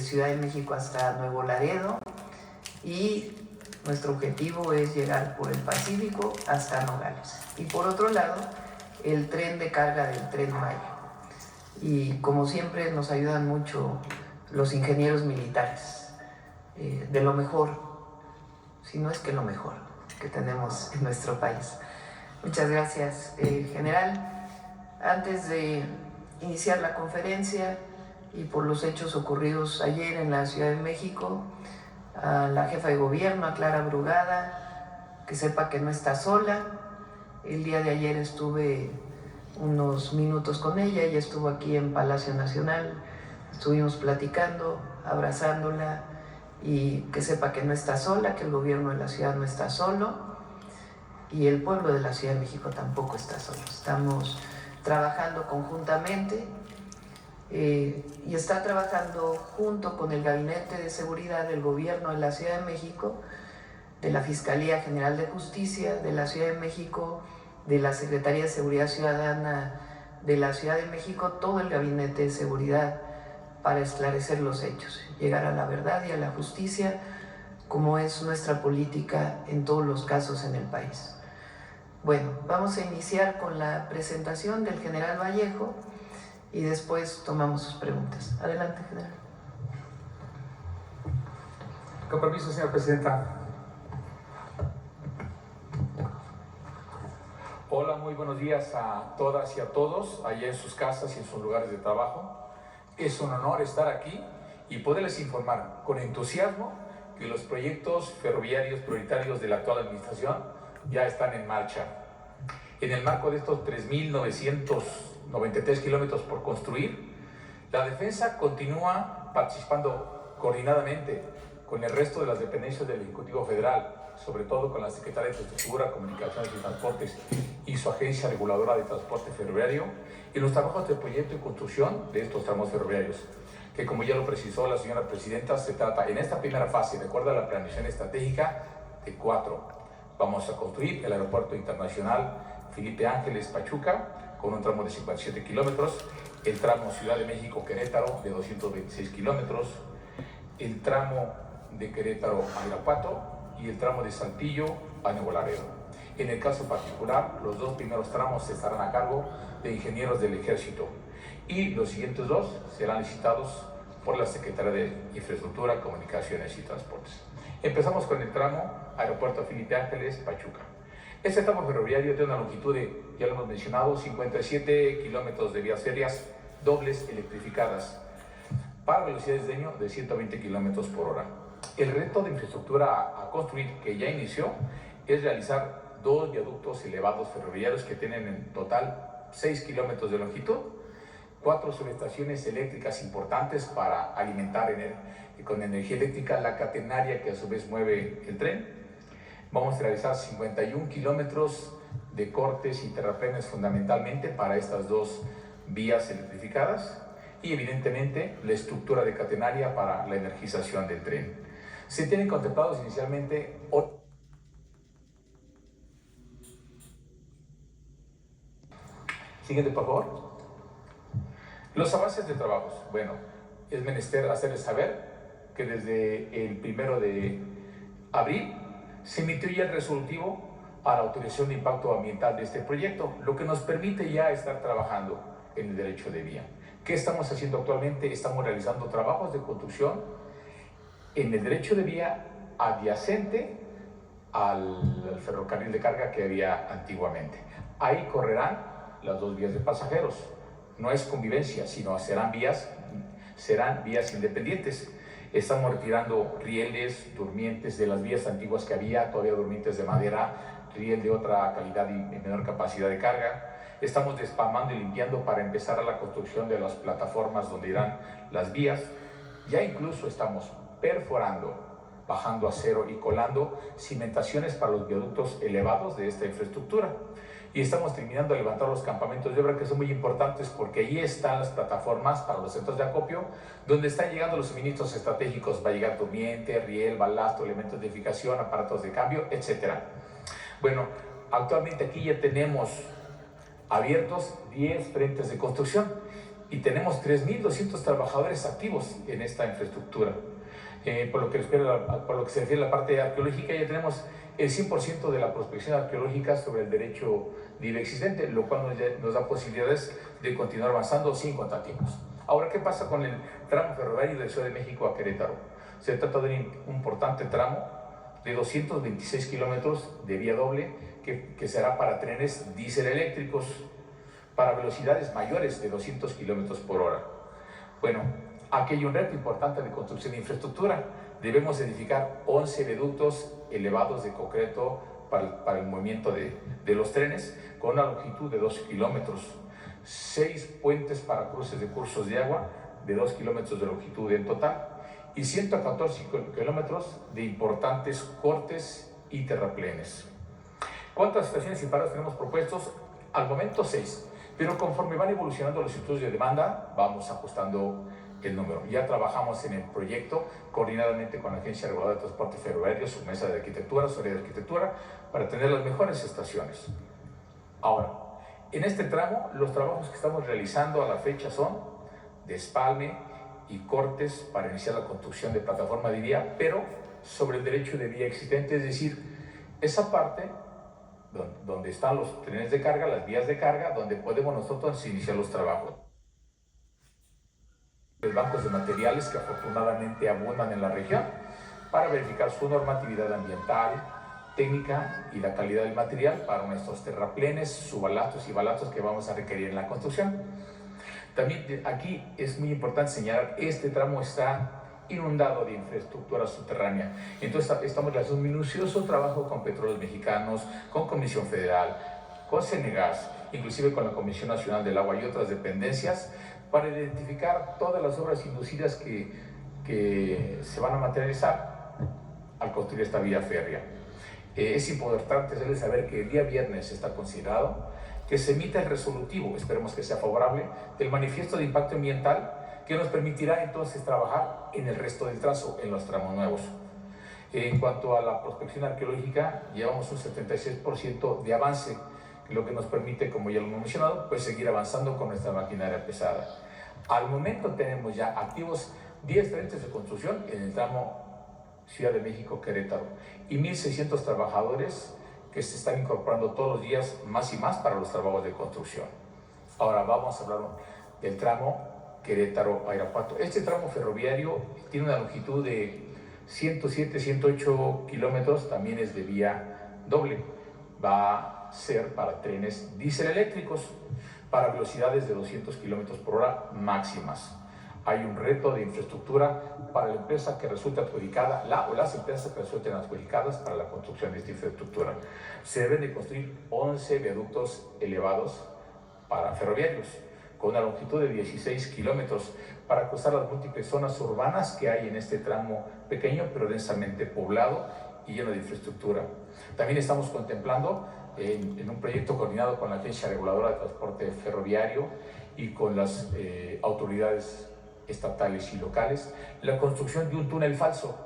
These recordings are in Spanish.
Ciudad de México hasta Nuevo Laredo, y nuestro objetivo es llegar por el Pacífico hasta Nogales. Y por otro lado, el tren de carga del Tren Maya. Y como siempre nos ayudan mucho los ingenieros militares, de lo mejor, si no es que lo mejor que tenemos en nuestro país. Muchas gracias, general. Antes de iniciar la conferencia y por los hechos ocurridos ayer en la Ciudad de México, a la jefa de gobierno, a Clara Brugada, que sepa que no está sola. El día de ayer estuve unos minutos con ella estuvo aquí en Palacio Nacional, estuvimos platicando, abrazándola, y que sepa que no está sola, que el gobierno de la ciudad no está solo, y el pueblo de la Ciudad de México tampoco está solo. Estamos trabajando conjuntamente, y está trabajando junto con el Gabinete de Seguridad del Gobierno de la Ciudad de México, de la Fiscalía General de Justicia de la Ciudad de México, de la Secretaría de Seguridad Ciudadana de la Ciudad de México, todo el Gabinete de Seguridad, para esclarecer los hechos, llegar a la verdad y a la justicia, como es nuestra política en todos los casos en el país. Bueno, vamos a iniciar con la presentación del general Vallejo y después tomamos sus preguntas. Adelante, general. Con permiso, señora presidenta. Hola, muy buenos días a todas y a todos, allá en sus casas y en sus lugares de trabajo. Es un honor estar aquí y poderles informar con entusiasmo que los proyectos ferroviarios prioritarios de la actual administración ya están en marcha. En el marco de estos 3.993 kilómetros por construir, la defensa continúa participando coordinadamente con el resto de las dependencias del Ejecutivo Federal, sobre todo con la Secretaría de Infraestructura, Comunicaciones y Transportes y su Agencia Reguladora de Transporte Ferroviario, en los trabajos de proyecto y construcción de estos tramos ferroviarios, que, como ya lo precisó la señora presidenta, se trata en esta primera fase, de acuerdo a la planeación estratégica, de 4. Vamos a construir el Aeropuerto Internacional Felipe Ángeles Pachuca, con un tramo de 57 kilómetros, el tramo Ciudad de México-Querétaro de 226 kilómetros, el tramo de Querétaro a Irapuato y el tramo de Saltillo a Nuevo Laredo. En el caso particular, los 2 primeros tramos estarán a cargo de ingenieros del Ejército y los siguientes 2 serán licitados por la Secretaría de Infraestructura, Comunicaciones y Transportes. Empezamos con el tramo Aeropuerto Felipe Ángeles Pachuca. Este tramo ferroviario tiene una longitud de, ya lo hemos mencionado, 57 kilómetros de vías férreas dobles electrificadas para velocidades de 120 kilómetros por hora. El reto de infraestructura a construir, que ya inició, es realizar 2 viaductos elevados ferroviarios que tienen en total 6 kilómetros de longitud, 4 subestaciones eléctricas importantes para alimentar con energía eléctrica la catenaria que a su vez mueve el tren. Vamos a realizar 51 kilómetros de cortes y terraplenes fundamentalmente para estas 2 vías electrificadas y evidentemente la estructura de catenaria para la energización del tren. Se tienen contemplados inicialmente 8. Siguiente, por favor. Los avances de trabajos. Bueno, es menester hacerles saber que desde el 1 de abril se emitió ya el resolutivo a la autorización de impacto ambiental de este proyecto, lo que nos permite ya estar trabajando en el derecho de vía. ¿Qué estamos haciendo actualmente? Estamos realizando trabajos de construcción en el derecho de vía adyacente al ferrocarril de carga que había antiguamente. Ahí correrán las 2 vías de pasajeros. No es convivencia, sino serán vías independientes. Estamos retirando rieles, durmientes de las vías antiguas que había, todavía durmientes de madera, riel de otra calidad y menor capacidad de carga. Estamos despalmando y limpiando para empezar a la construcción de las plataformas donde irán las vías. Ya incluso estamos perforando, bajando acero y colando cimentaciones para los viaductos elevados de esta infraestructura. Y estamos terminando de levantar los campamentos de obra, que son muy importantes porque ahí están las plataformas para los centros de acopio, donde están llegando los suministros estratégicos. Va a llegar durmiente, riel, balasto, elementos de edificación, aparatos de cambio, etc. Bueno, actualmente aquí ya tenemos abiertos 10 frentes de construcción y tenemos 3.200 trabajadores activos en esta infraestructura. Por lo que se refiere a la parte arqueológica, ya tenemos el 100% de la prospección arqueológica sobre el derecho libre existente, lo cual nos da posibilidades de continuar avanzando sin contratiempos. Ahora, ¿qué pasa con el tramo ferroviario de Ciudad de México a Querétaro? Se trata de un importante tramo de 226 kilómetros de vía doble que será para trenes diésel eléctricos para velocidades mayores de 200 kilómetros por hora. Bueno, aquí hay un reto importante de construcción de infraestructura. Debemos edificar 11 viaductos elevados de concreto para el movimiento de los trenes con una longitud de 2 kilómetros, 6 puentes para cruces de cursos de agua de 2 kilómetros de longitud en total y 114 kilómetros de importantes cortes y terraplenes. ¿Cuántas estaciones y paradas tenemos propuestos? Al momento 6, pero conforme van evolucionando los estudios de demanda, vamos ajustando el número. Ya trabajamos en el proyecto coordinadamente con la Agencia Reguladora de Transporte Ferroviario, su mesa de arquitectura, su área de arquitectura, para tener las mejores estaciones. Ahora, en este tramo, los trabajos que estamos realizando a la fecha son despalme y cortes para iniciar la construcción de plataforma de vía, pero sobre el derecho de vía existente, es decir, esa parte donde están los trenes de carga, las vías de carga, donde podemos nosotros iniciar los trabajos. Los bancos de materiales que afortunadamente abundan en la región para verificar su normatividad ambiental, técnica y la calidad del material para nuestros terraplenes, subbalastros y balastros que vamos a requerir en la construcción. También aquí es muy importante señalar, este tramo está inundado de infraestructura subterránea. Entonces estamos realizando un minucioso trabajo con Petróleos Mexicanos, con Comisión Federal, con Cenegas, inclusive con la Comisión Nacional del Agua y otras dependencias, para identificar todas las obras inducidas que se van a materializar al construir esta vía férrea. Es importante hacerles saber que el día viernes está considerado que se emita el resolutivo, esperemos que sea favorable, del manifiesto de impacto ambiental que nos permitirá entonces trabajar en el resto del trazo, en los tramos nuevos. En cuanto a la prospección arqueológica, llevamos un 76% de avance, lo que nos permite, como ya lo hemos mencionado, pues seguir avanzando con nuestra maquinaria pesada. Al momento tenemos ya activos 10 frentes de construcción en el tramo Ciudad de México-Querétaro y 1.600 trabajadores que se están incorporando todos los días más y más para los trabajos de construcción. Ahora vamos a hablar del tramo Querétaro-Irapuato. Este tramo ferroviario tiene una longitud de 107-108 kilómetros, también es de vía doble. Va a ser para trenes diésel eléctricos para velocidades de 200 kilómetros por hora máximas. Hay un reto de infraestructura para la empresa que resulte adjudicada, o las empresas que resulten adjudicadas para la construcción de esta infraestructura. Se deben de construir 11 viaductos elevados para ferroviarios, con una longitud de 16 kilómetros, para cruzar las múltiples zonas urbanas que hay en este tramo pequeño, pero densamente poblado y lleno de infraestructura. También estamos contemplando en un proyecto coordinado con la Agencia Reguladora de Transporte Ferroviario y con las autoridades estatales y locales, la construcción de un túnel falso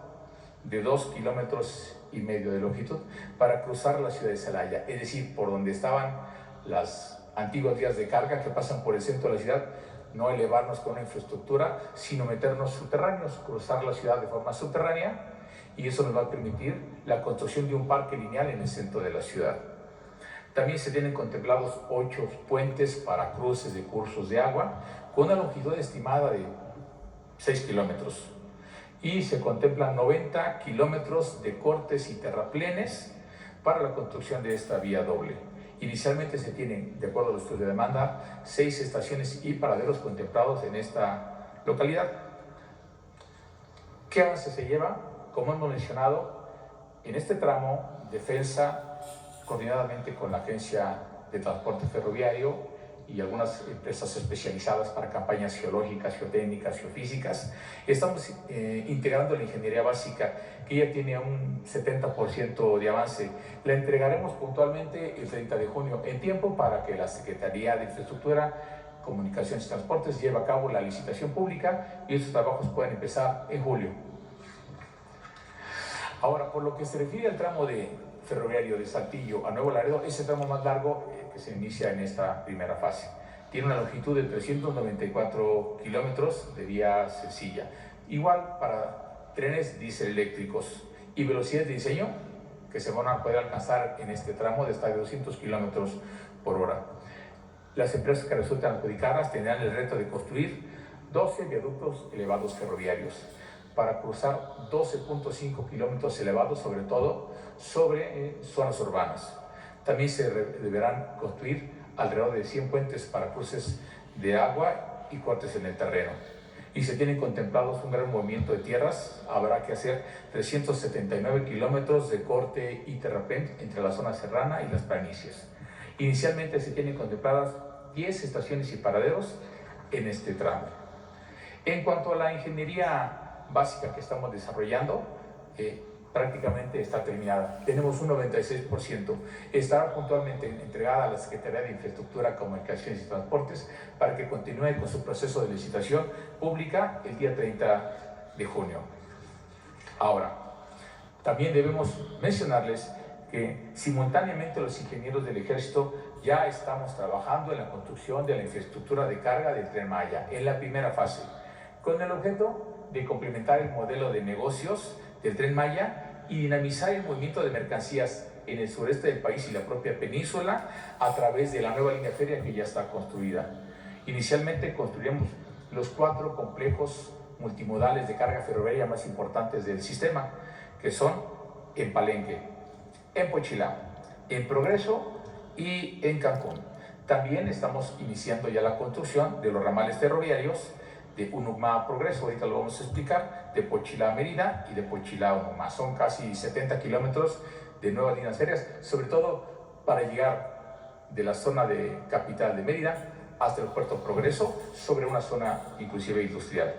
de 2,5 kilómetros de longitud para cruzar la ciudad de Celaya, es decir, por donde estaban las antiguas vías de carga que pasan por el centro de la ciudad, no elevarnos con una infraestructura, sino meternos subterráneos, cruzar la ciudad de forma subterránea, y eso nos va a permitir la construcción de un parque lineal en el centro de la ciudad. También se tienen contemplados 8 puentes para cruces de cursos de agua, con una longitud estimada de 6 kilómetros. Y se contemplan 90 kilómetros de cortes y terraplenes para la construcción de esta vía doble. Inicialmente se tienen, de acuerdo a los estudios de demanda, 6 estaciones y paraderos contemplados en esta localidad. ¿Qué avance se lleva? Como hemos mencionado, en este tramo, Defensa, coordinadamente con la Agencia de Transporte Ferroviario y algunas empresas especializadas para campañas geológicas, geotécnicas, geofísicas, estamos integrando la ingeniería básica, que ya tiene un 70% de avance. La entregaremos puntualmente el 30 de junio, en tiempo para que la Secretaría de Infraestructura, Comunicaciones y Transportes lleve a cabo la licitación pública y estos trabajos pueden empezar en julio. Ahora, por lo que se refiere al tramo ferroviario de Saltillo a Nuevo Laredo, es el tramo más largo que se inicia en esta primera fase. tiene una longitud de 394 kilómetros de vía sencilla. Igual para trenes diésel eléctricos y velocidades de diseño que se van a poder alcanzar en este tramo de hasta 200 kilómetros por hora. Las empresas que resultan adjudicadas tendrán el reto de construir 12 viaductos elevados ferroviarios para cruzar 12.5 kilómetros elevados, sobre todo sobre zonas urbanas. También se deberán construir alrededor de 100 puentes para cruces de agua y cortes en el terreno. Y se tienen contemplados un gran movimiento de tierras. Habrá que hacer 379 kilómetros de corte y terraplén entre la zona serrana y las planicies. Inicialmente se tienen contempladas 10 estaciones y paraderos en este tramo. En cuanto a la ingeniería básica que estamos desarrollando, prácticamente está terminada. Tenemos un 96%. Estará puntualmente entregada a la Secretaría de Infraestructura, Comunicaciones y Transportes para que continúe con su proceso de licitación pública el día 30 de junio. Ahora, también debemos mencionarles que simultáneamente los ingenieros del Ejército ya estamos trabajando en la construcción de la infraestructura de carga del Tren Maya en la primera fase, con el objeto de complementar el modelo de negocios del Tren Maya y dinamizar el movimiento de mercancías en el sureste del país y la propia península a través de la nueva línea férrea que ya está construida. Inicialmente construiremos los 4 complejos multimodales de carga ferroviaria más importantes del sistema, que son en Palenque, en Pochilá, en Progreso y en Cancún. También estamos iniciando ya la construcción de los ramales ferroviarios de Unucma a Progreso, ahorita lo vamos a explicar, de Pochilá a Mérida y de Pochilá a Unucma. Son casi 70 kilómetros de nuevas líneas férreas, sobre todo para llegar de la zona de capital de Mérida hasta el puerto Progreso, sobre una zona inclusive industrial.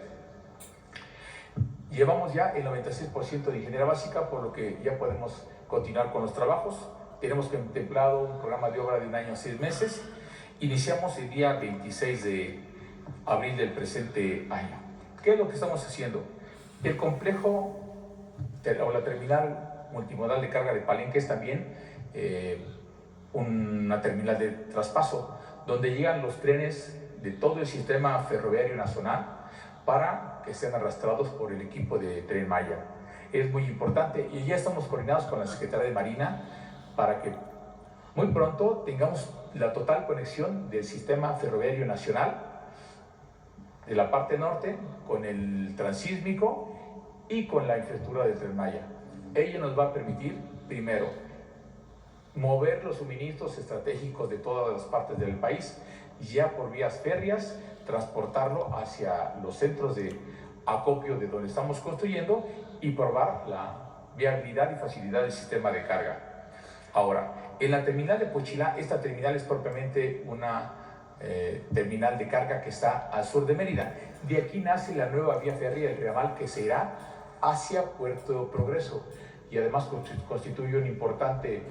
Llevamos ya el 96% de ingeniería básica, por lo que ya podemos continuar con los trabajos. Tenemos contemplado un programa de obra de 1 año 6 meses. Iniciamos el día 26 de abril del presente año. ¿Qué es lo que estamos haciendo? El complejo o la terminal multimodal de carga de Palenque es también una terminal de traspaso donde llegan los trenes de todo el sistema ferroviario nacional para que sean arrastrados por el equipo de Tren Maya. Es muy importante y ya estamos coordinados con la Secretaría de Marina para que muy pronto tengamos la total conexión del sistema ferroviario nacional de la parte norte con el transísmico y con la infraestructura del Tren Maya. Ello nos va a permitir, primero, mover los suministros estratégicos de todas las partes del país, ya por vías férreas, transportarlo hacia los centros de acopio de donde estamos construyendo y probar la viabilidad y facilidad del sistema de carga. Ahora, en la terminal de Pochilá, esta terminal es propiamente una terminal de carga que está al sur de Mérida. De aquí nace la nueva vía férrea del ramal que se irá hacia Puerto Progreso y además constituye un importante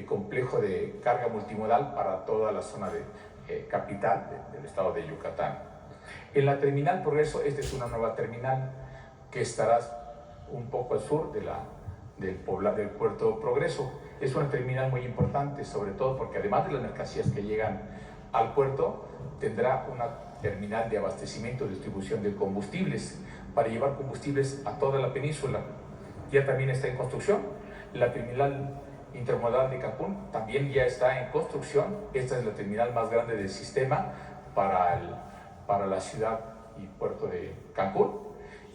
complejo de carga multimodal para toda la zona de capital del estado de Yucatán. En la terminal Progreso, esta es una nueva terminal que estará un poco al sur del Puerto Progreso. Es una terminal muy importante, sobre todo porque además de las mercancías que llegan al puerto, tendrá una terminal de abastecimiento y distribución de combustibles para llevar combustibles a toda la península. Ya también está en construcción. La terminal intermodal de Cancún también ya está en construcción. Esta es la terminal más grande del sistema para la ciudad y puerto de Cancún.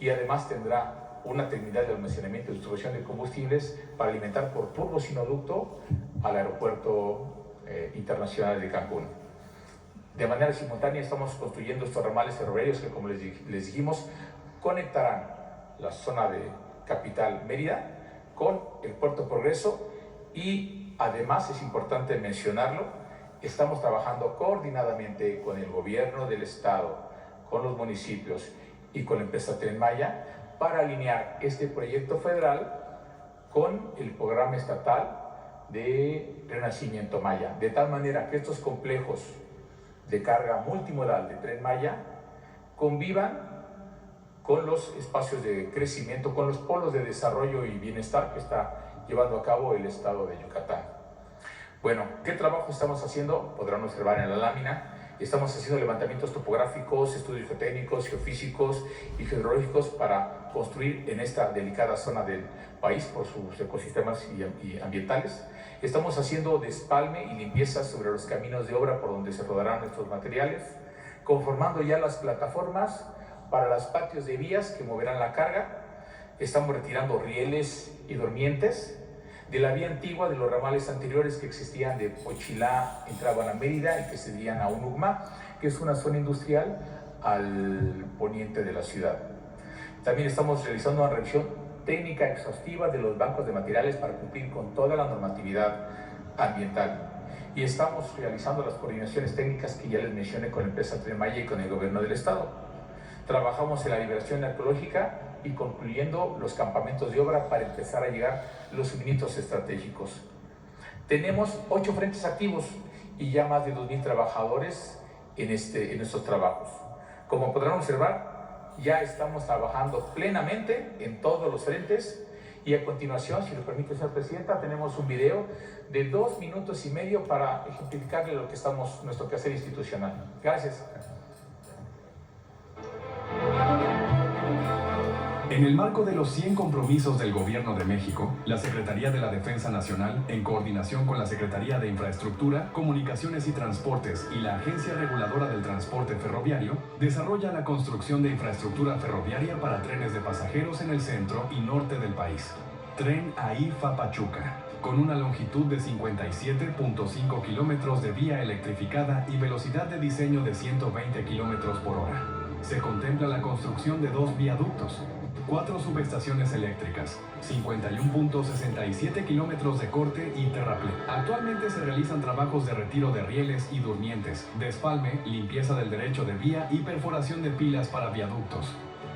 Y además tendrá una terminal de almacenamiento y distribución de combustibles para alimentar por turbocinoducto al aeropuerto internacional de Cancún. De manera simultánea estamos construyendo estos ramales ferroviarios que, como les dijimos, conectarán la zona de capital Mérida con el puerto Progreso y además es importante mencionarlo, estamos trabajando coordinadamente con el gobierno del estado, con los municipios y con la empresa Tren Maya para alinear este proyecto federal con el programa estatal de Renacimiento Maya, de tal manera que estos complejos de carga multimodal de Tren Maya convivan con los espacios de crecimiento, con los polos de desarrollo y bienestar que está llevando a cabo el estado de Yucatán. Bueno, ¿qué trabajo estamos haciendo? Podrán observar en la lámina. Estamos haciendo levantamientos topográficos, estudios geotécnicos, geofísicos y geológicos para construir en esta delicada zona del país por sus ecosistemas y ambientales. Estamos haciendo despalme y limpieza sobre los caminos de obra por donde se rodarán estos materiales, conformando ya las plataformas para los patios de vías que moverán la carga. Estamos retirando rieles y durmientes de la vía antigua de los ramales anteriores que existían de Pochilá, entraban a Mérida y que se irían a Unucmá, que es una zona industrial al poniente de la ciudad. También estamos realizando una revisión técnica exhaustiva de los bancos de materiales para cumplir con toda la normatividad ambiental. Y estamos realizando las coordinaciones técnicas que ya les mencioné con la empresa Tren Maya y con el gobierno del estado. Trabajamos en la liberación ecológica y concluyendo los campamentos de obra para empezar a llegar los suministros estratégicos. Tenemos 8 frentes activos y ya más de 2,000 trabajadores en estos trabajos. Como podrán observar, ya estamos trabajando plenamente en todos los frentes y a continuación, si lo permite, señora presidenta, tenemos un video de 2 minutos y medio para ejemplificarle lo que estamos, nuestro quehacer institucional. Gracias. En el marco de los 100 compromisos del Gobierno de México, la Secretaría de la Defensa Nacional, en coordinación con la Secretaría de Infraestructura, Comunicaciones y Transportes y la Agencia Reguladora del Transporte Ferroviario, desarrolla la construcción de infraestructura ferroviaria para trenes de pasajeros en el centro y norte del país. Tren AIFA-Pachuca, con una longitud de 57.5 kilómetros de vía electrificada y velocidad de diseño de 120 kilómetros por hora. Se contempla la construcción de 2 viaductos, 4 subestaciones eléctricas, 51.67 kilómetros de corte y terraplén. Actualmente se realizan trabajos de retiro de rieles y durmientes, despalme, limpieza del derecho de vía y perforación de pilas para viaductos.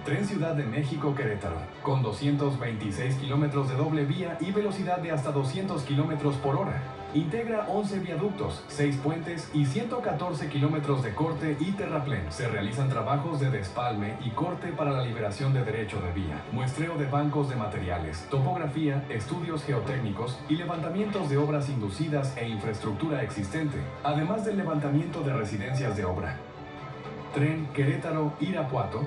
Tren Ciudad de México-Querétaro, con 226 kilómetros de doble vía y velocidad de hasta 200 kilómetros por hora. Integra 11 viaductos, 6 puentes y 114 kilómetros de corte y terraplén. Se realizan trabajos de despalme y corte para la liberación de derecho de vía, muestreo de bancos de materiales, topografía, estudios geotécnicos y levantamientos de obras inducidas e infraestructura existente, además del levantamiento de residencias de obra. Tren Querétaro-Irapuato,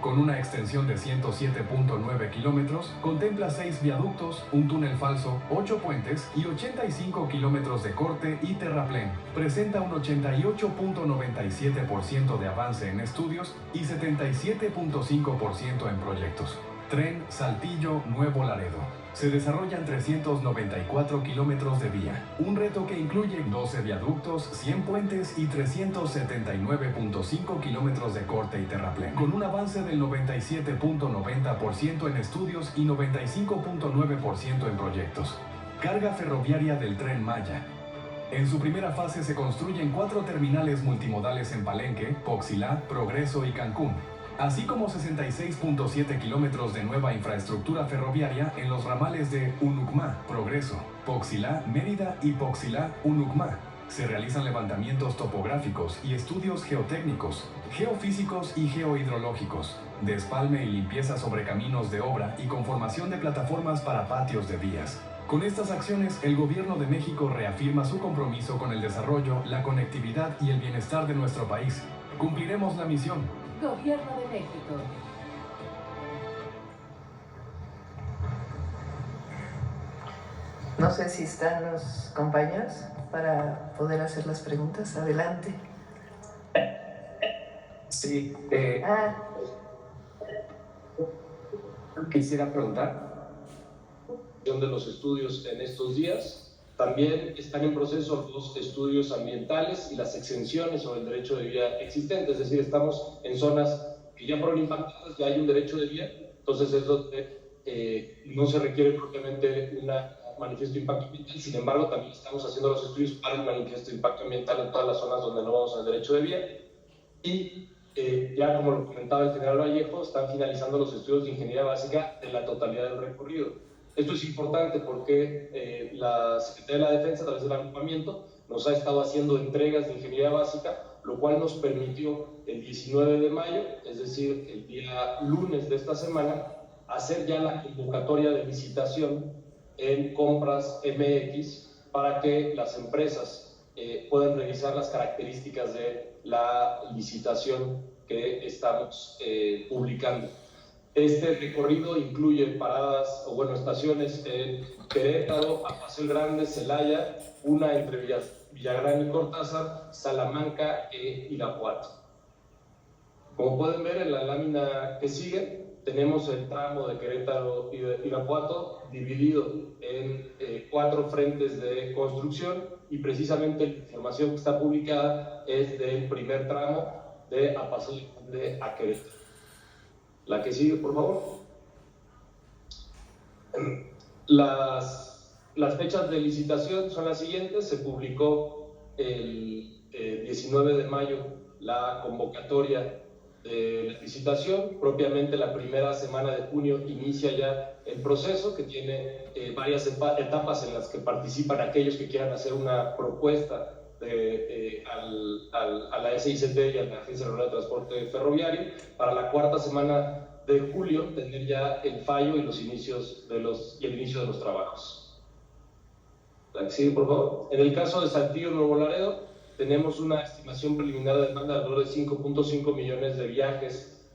con una extensión de 107.9 kilómetros, contempla 6 viaductos, un túnel falso, 8 puentes y 85 kilómetros de corte y terraplén. Presenta un 88.97% de avance en estudios y 77.5% en proyectos. Tren Saltillo-Nuevo Laredo. Se desarrollan 394 kilómetros de vía, un reto que incluye 12 viaductos, 100 puentes y 379.5 kilómetros de corte y terraplén, con un avance del 97.90% en estudios y 95.9% en proyectos. Carga ferroviaria del Tren Maya. En su primera fase se construyen 4 terminales multimodales en Palenque, Poxilá, Progreso y Cancún, así como 66.7 kilómetros de nueva infraestructura ferroviaria en los ramales de Unucmá, Progreso, Poxilá, Mérida y Poxilá, Unucmá. Se realizan levantamientos topográficos y estudios geotécnicos, geofísicos y geohidrológicos, despalme y limpieza sobre caminos de obra y conformación de plataformas para patios de vías. Con estas acciones, el Gobierno de México reafirma su compromiso con el desarrollo, la conectividad y el bienestar de nuestro país. Cumpliremos la misión. Gobierno de México. No sé si están los compañeros para poder hacer las preguntas. Adelante. Sí, quisiera preguntar de los estudios en estos días. También están en proceso los estudios ambientales y las exenciones sobre el derecho de vía existente, es decir, estamos en zonas que ya fueron impactadas, ya hay un derecho de vía, entonces es donde no se requiere propiamente un manifiesto de impacto ambiental. Sin embargo, también estamos haciendo los estudios para el manifiesto de impacto ambiental en todas las zonas donde no vamos al derecho de vía. Y ya como lo comentaba el general Vallejo, están finalizando los estudios de ingeniería básica de la totalidad del recorrido. Esto es importante porque la Secretaría de la Defensa, a través del agrupamiento, nos ha estado haciendo entregas de ingeniería básica, lo cual nos permitió el 19 de mayo, es decir, el día lunes de esta semana, hacer ya la convocatoria de licitación en Compras MX para que las empresas pueden revisar las características de la licitación que estamos publicando. Este recorrido incluye paradas, o bueno, estaciones en Querétaro, Paseo el Grande, Celaya, una entre Villagrán y Cortázar, Salamanca e Irapuato. Como pueden ver en la lámina que sigue, tenemos el tramo de Querétaro y de Irapuato dividido en 4 frentes de construcción, y precisamente la información que está publicada es del primer tramo de Paseo el Grande a Querétaro. La que sigue, por favor. Las fechas de licitación son las siguientes. Se publicó el 19 de mayo la convocatoria de la licitación. Propiamente la primera semana de junio inicia ya el proceso, que tiene varias etapas en las que participan aquellos que quieran hacer una propuesta a la SICT y a la Agencia Regular de Transporte Ferroviario. Para la cuarta semana de julio tener ya el fallo y el inicio de los trabajos. La que sigue, por favor. En el caso de Saltillo Nuevo Laredo, tenemos una estimación preliminar de demanda de alrededor de 5.5 millones de viajes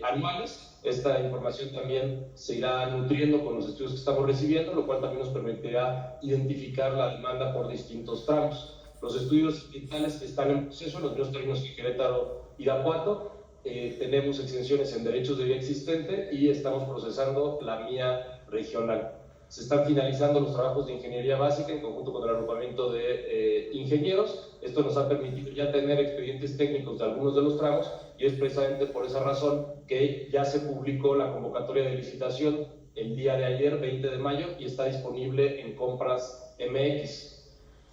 anuales. Esta información también se irá nutriendo con los estudios que estamos recibiendo, lo cual también nos permitirá identificar la demanda por distintos tramos. Los estudios ambientales están en proceso, en los mismos términos que Querétaro y Irapuato. Tenemos exenciones en derechos de vía existente y estamos procesando la mía regional. Se están finalizando los trabajos de ingeniería básica en conjunto con el agrupamiento de ingenieros. Esto nos ha permitido ya tener expedientes técnicos de algunos de los tramos, y es precisamente por esa razón que ya se publicó la convocatoria de licitación el día de ayer, 20 de mayo, y está disponible en Compras MX.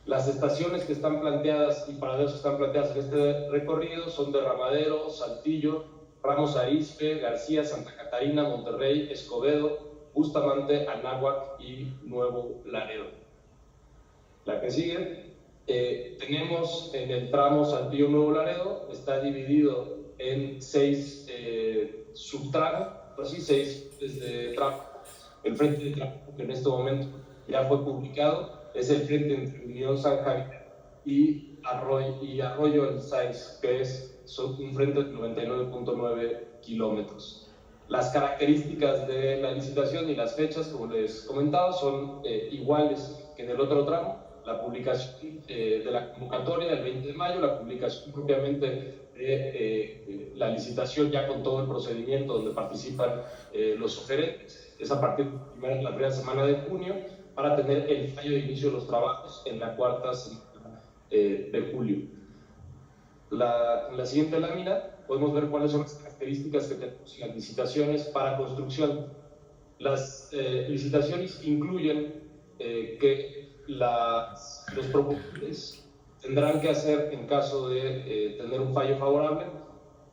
Las estaciones que están planteadas y paraderos que están planteadas en este recorrido son Derramadero, Saltillo, Ramos Arizpe, García, Santa Catarina, Monterrey, Escobedo, Bustamante, Anáhuac y Nuevo Laredo. La que sigue, tenemos en el tramo Saltillo Nuevo Laredo, está dividido en 6 subtramos, así 6 tramos. El frente de tramo que en este momento ya fue publicado es el frente entre Unión San Javier y Arroyo El Sáenz, que es un frente de 99.9 kilómetros. Las características de la licitación y las fechas, como les comentaba, son iguales que en el otro tramo. La publicación de la convocatoria del 20 de mayo, la publicación propiamente de la licitación ya con todo el procedimiento donde participan los oferentes, es a partir de la primera semana de junio, para tener el fallo de inicio de los trabajos en la cuarta semana de julio. En la siguiente lámina podemos ver cuáles son las características que tenemos en las licitaciones para construcción. Las licitaciones incluyen que los proponentes tendrán que hacer, en caso de tener un fallo favorable,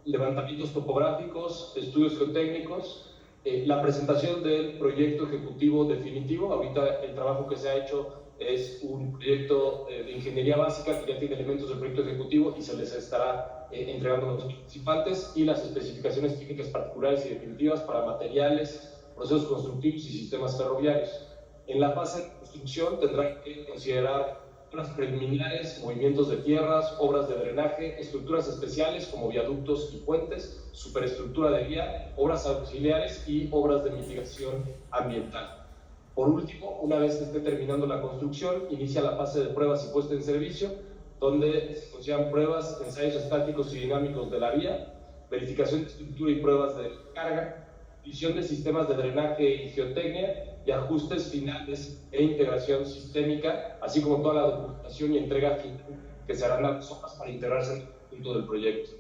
levantamientos topográficos, estudios geotécnicos, la presentación del proyecto ejecutivo definitivo. Ahorita el trabajo que se ha hecho es un proyecto de ingeniería básica que ya tiene elementos del proyecto ejecutivo y se les estará entregando a los participantes, y las especificaciones técnicas particulares y definitivas para materiales, procesos constructivos y sistemas ferroviarios. En la fase de construcción tendrán que considerar obras preliminares, movimientos de tierras, obras de drenaje, estructuras especiales como viaductos y puentes, superestructura de vía, obras auxiliares y obras de mitigación ambiental. Por último, una vez que esté terminando la construcción, inicia la fase de pruebas y puesta en servicio, donde se consideran pruebas, ensayos estáticos y dinámicos de la vía, verificación de estructura y pruebas de carga, visión de sistemas de drenaje y geotecnia, y ajustes finales e integración sistémica, así como toda la documentación y entrega final que se harán a las hojas para integrarse en el conjunto del proyecto.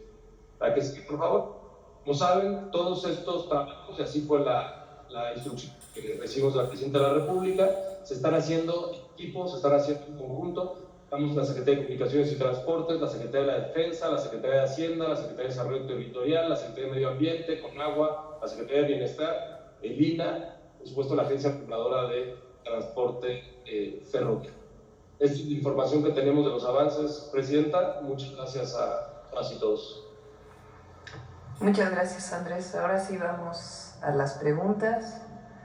¿Para que siga, por favor? Como saben, todos estos trabajos, y así fue la instrucción que recibimos de la Presidenta de la República, se están haciendo en equipo, se están haciendo en conjunto. Estamos la Secretaría de Comunicaciones y Transportes, la Secretaría de la Defensa, la Secretaría de Hacienda, la Secretaría de Desarrollo Territorial, la Secretaría de Medio Ambiente, Conagua, la Secretaría de Bienestar, el INA, por supuesto la Agencia Reguladora de Transporte Ferroviario. Esta es la información que tenemos de los avances, Presidenta. Muchas gracias a todas y todos. Muchas gracias, Andrés. Ahora sí vamos a las preguntas.